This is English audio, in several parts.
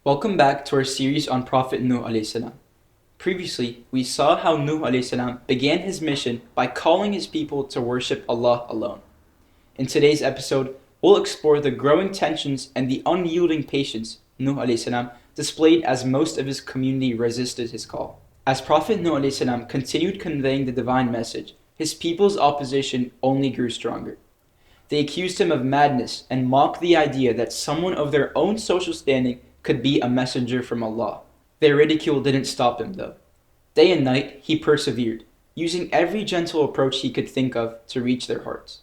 Welcome back to our series on Prophet Nuh alayhi salam. Previously, we saw how Nuh alayhi salam began his mission by calling his people to worship Allah alone. In today's episode, we'll explore the growing tensions and the unyielding patience Nuh alayhi salam displayed as most of his community resisted his call. As Prophet Nuh alayhi salam continued conveying the divine message, his people's opposition only grew stronger. They accused him of madness and mocked the idea that someone of their own social standing could be a messenger from Allah. Their ridicule didn't stop him though. Day and night he persevered, using every gentle approach he could think of to reach their hearts.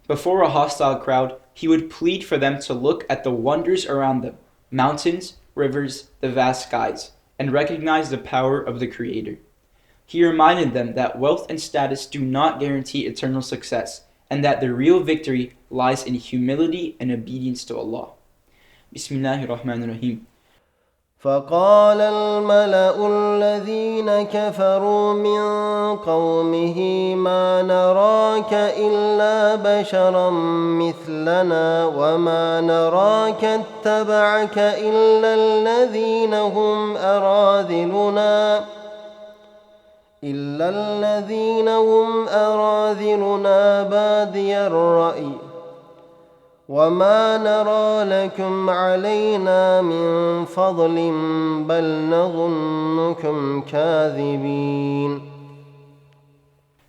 Before a hostile crowd, he would plead for them to look at the wonders around them, mountains, rivers, the vast skies, and recognize the power of the Creator. He reminded them that wealth and status do not guarantee eternal success, and that the real victory lies in humility and obedience to Allah. Bismillahir Rahmanir Rahim. فقال الملأ الذين كفروا من قومه ما نراك إلا بشرا مثلنا وما نراك اتبعك إلا الذين هم أراذلنا بادي الرأي وما نرى لكم علينا من فضل بل نظنكم كاذبين.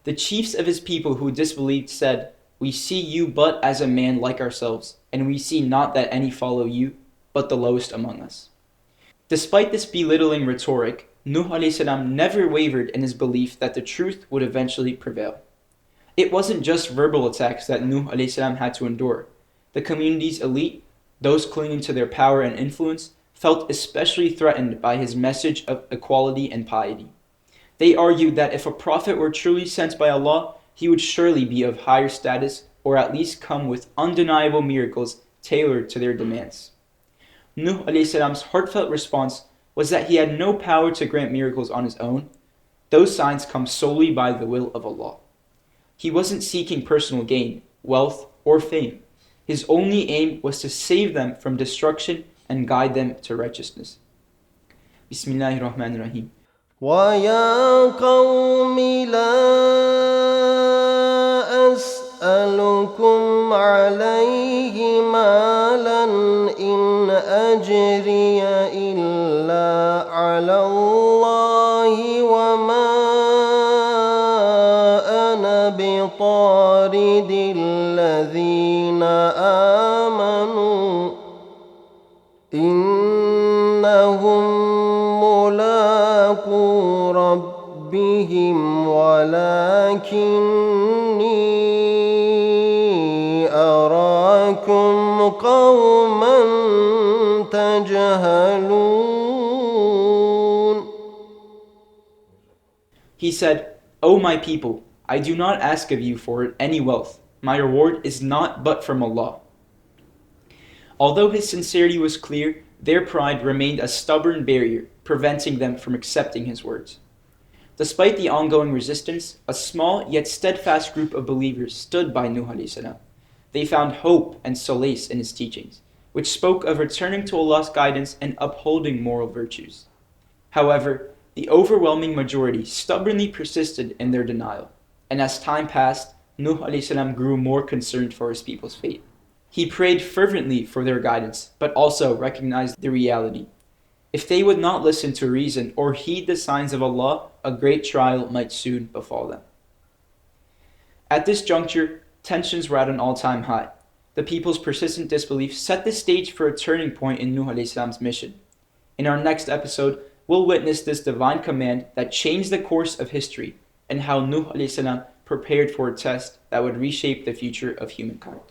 The chiefs of his people who disbelieved said, "We see you but as a man like ourselves, and we see not that any follow you, but the lowest among us." Despite this belittling rhetoric, Nuh alayhi salam never wavered in his belief that the truth would eventually prevail. It wasn't just verbal attacks that Nuh alayhi salam had to endure. The community's elite, those clinging to their power and influence, felt especially threatened by his message of equality and piety. They argued that if a prophet were truly sent by Allah, he would surely be of higher status or at least come with undeniable miracles tailored to their demands. Nuh alayhi salam's heartfelt response was that he had no power to grant miracles on his own. Those signs come solely by the will of Allah. He wasn't seeking personal gain, wealth, or fame. His only aim was to save them from destruction and guide them to righteousness. Bismillahir Rahmanir Rahim. ويا قوم لا أسألكم عليه مالا إن أجري إلا على الله وما أنا بطارد الذين آمنوا إنهم ملاقو ربهم ولكني أراكم قوما تجهلون. He said, "O my people, I do not ask of you for any wealth. My reward is not but from Allah." Although his sincerity was clear, their pride remained a stubborn barrier, preventing them from accepting his words. Despite the ongoing resistance, a small yet steadfast group of believers stood by Nuh alayhi salam. They found hope and solace in his teachings, which spoke of returning to Allah's guidance and upholding moral virtues. However, the overwhelming majority stubbornly persisted in their denial, and as time passed, Nuh alayhi salam grew more concerned for his people's fate. He prayed fervently for their guidance, but also recognized the reality. If they would not listen to reason or heed the signs of Allah, a great trial might soon befall them. At this juncture, tensions were at an all-time high. The people's persistent disbelief set the stage for a turning point in Nuh alayhi salam's mission. In our next episode, we'll witness this divine command that changed the course of history and how Nuh alayhi salam prepared for a test that would reshape the future of humankind.